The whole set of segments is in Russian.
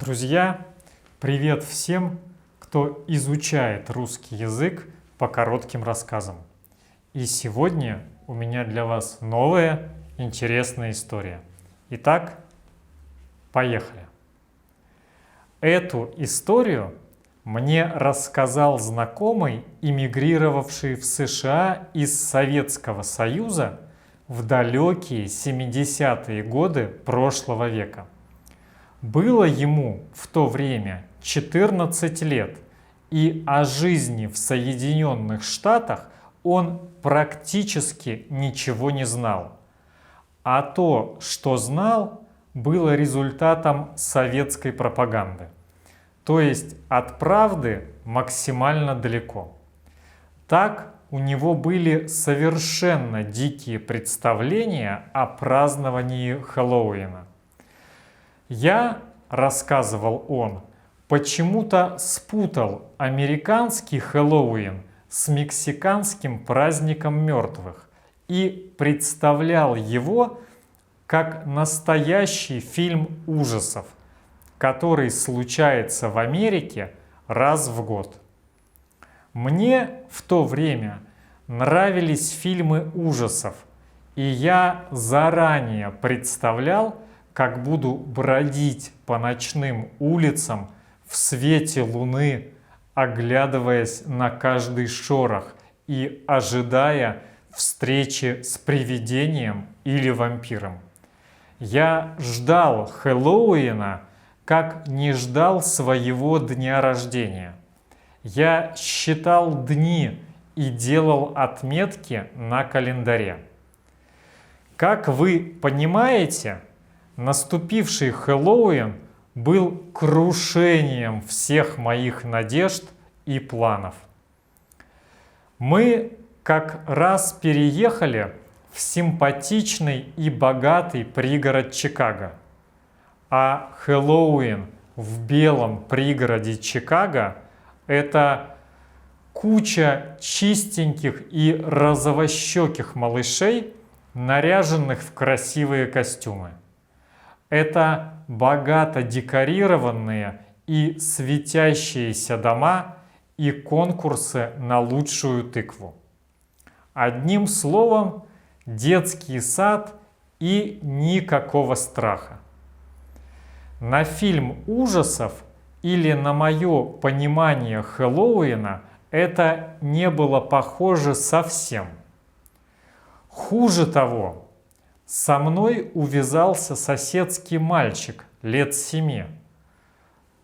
Друзья, привет всем, кто изучает русский язык по коротким рассказам. И сегодня у меня для вас новая интересная история. Итак, поехали. Эту историю мне рассказал знакомый, эмигрировавший в США из Советского Союза в далекие 70-е годы прошлого века. Было ему в то время 14 лет, и о жизни в Соединенных Штатах он практически ничего не знал. А то, что знал, было результатом советской пропаганды. То есть от правды максимально далеко. Так у него были совершенно дикие представления о праздновании Хэллоуина. Я, рассказывал он, почему-то спутал американский Хэллоуин с мексиканским праздником мертвых и представлял его как настоящий фильм ужасов, который случается в Америке раз в год. Мне в то время нравились фильмы ужасов, и я заранее представлял, как буду бродить по ночным улицам в свете луны, оглядываясь на каждый шорох и ожидая встречи с привидением или вампиром. Я ждал Хэллоуина, как не ждал своего дня рождения. Я считал дни и делал отметки на календаре. Как вы понимаете, наступивший Хэллоуин был крушением всех моих надежд и планов. Мы как раз переехали в симпатичный и богатый пригород Чикаго, а Хэллоуин в белом пригороде Чикаго – это куча чистеньких и розовощеких малышей, наряженных в красивые костюмы. Это богато декорированные и светящиеся дома и конкурсы на лучшую тыкву. Одним словом, детский сад и никакого страха. На фильм ужасов или на мое понимание Хэллоуина это не было похоже совсем. Хуже того, со мной увязался соседский мальчик лет 7,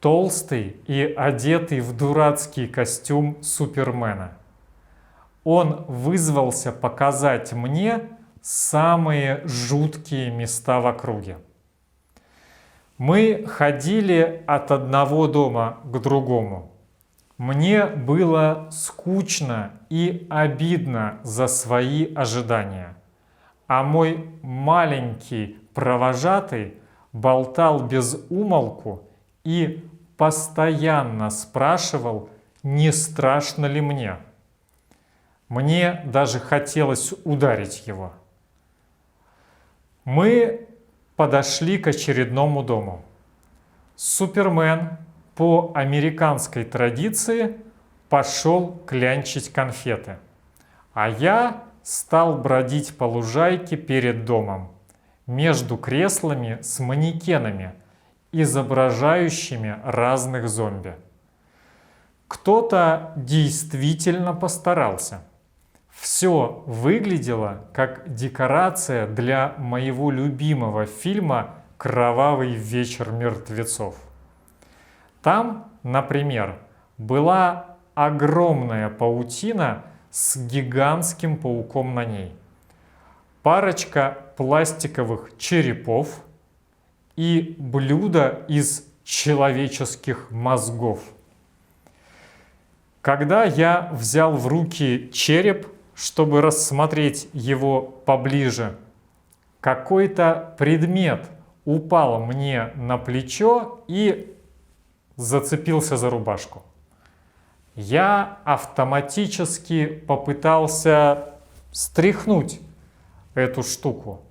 толстый и одетый в дурацкий костюм Супермена. Он вызвался показать мне самые жуткие места в округе. Мы ходили от одного дома к другому. Мне было скучно и обидно за свои ожидания. А мой маленький провожатый болтал без умолку и постоянно спрашивал, не страшно ли мне. Мне даже хотелось ударить его. Мы подошли к очередному дому. Супермен по американской традиции пошел клянчить конфеты, а я стал бродить по лужайке перед домом, между креслами с манекенами, изображающими разных зомби. Кто-то действительно постарался. Все выглядело как декорация для моего любимого фильма «Кровавый вечер мертвецов». Там, например, была огромная паутина с гигантским пауком на ней, парочка пластиковых черепов и блюдо из человеческих мозгов. Когда я взял в руки череп, чтобы рассмотреть его поближе, какой-то предмет упал мне на плечо и зацепился за рубашку. Я автоматически попытался стряхнуть эту штуку,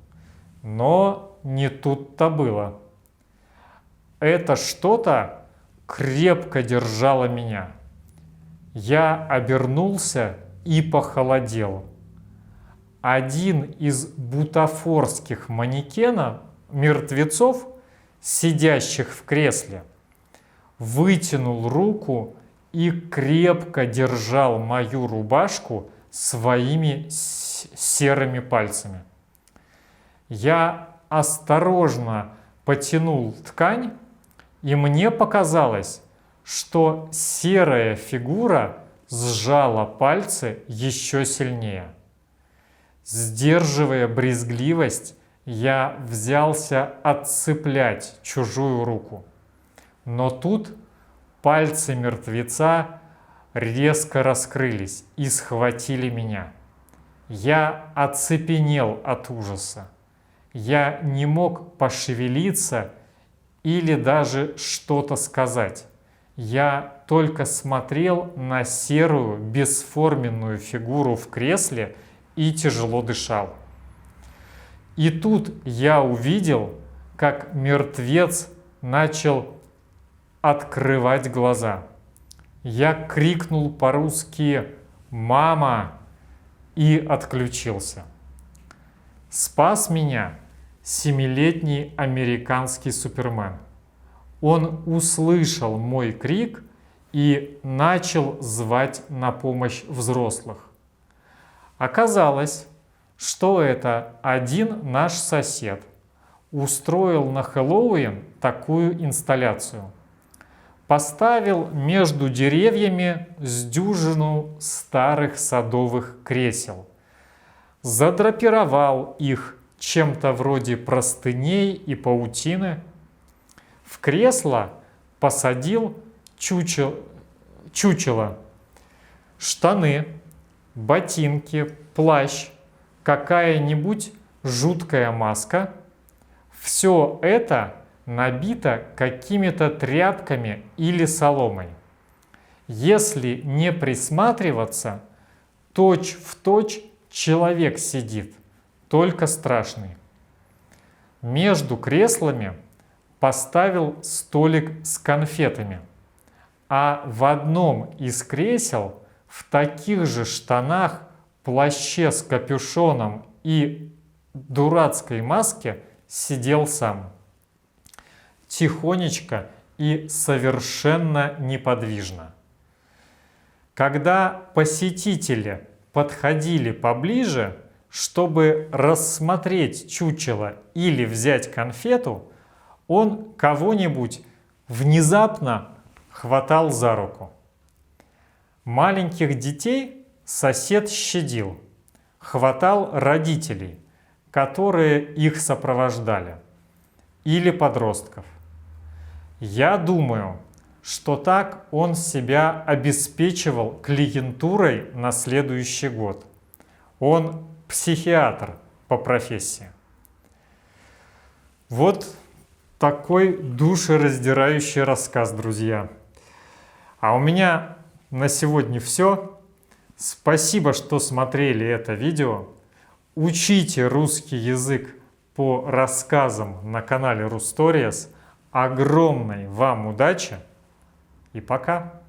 но не тут-то было. это что-то крепко держало меня. Я обернулся и похолодел. Один из бутафорских манекенов, мертвецов, сидящих в кресле, вытянул руку и крепко держал мою рубашку своими серыми пальцами. Я осторожно потянул ткань, и мне показалось, что серая фигура сжала пальцы еще сильнее. Сдерживая брезгливость, я взялся отцеплять чужую руку. Но тут пальцы мертвеца резко раскрылись и схватили меня. Я оцепенел от ужаса. Я не мог пошевелиться или даже что-то сказать. Я только смотрел на серую бесформенную фигуру в кресле и тяжело дышал. И тут я увидел, как мертвец начал открывать глаза. Я крикнул по-русски «Мама!» и отключился. Спас меня 7-летний американский супермен. Он услышал мой крик и начал звать на помощь взрослых. Оказалось, что это один наш сосед устроил на Хэллоуин такую инсталляцию. Поставил между деревьями с дюжину старых садовых кресел, задрапировал их чем-то вроде простыней и паутины, в кресло посадил чучело, штаны, ботинки, плащ, какая-нибудь жуткая маска. Все это набито какими-то тряпками или соломой. Если не присматриваться, точь-в-точь человек сидит, только страшный. Между креслами поставил столик с конфетами, а в одном из кресел в таких же штанах, плаще с капюшоном и дурацкой маске сидел сам. Тихонечко и совершенно неподвижно. Когда посетители подходили поближе, чтобы рассмотреть чучело или взять конфету, он кого-нибудь внезапно хватал за руку. Маленьких детей сосед щадил, хватал родителей, которые их сопровождали, или подростков. Я думаю, что так он себя обеспечивал клиентурой на следующий год. Он психиатр по профессии. Вот такой душераздирающий рассказ, друзья. А у меня на сегодня все. Спасибо, что смотрели это видео. Учите русский язык по рассказам на канале Rustories. Огромной вам удачи и пока!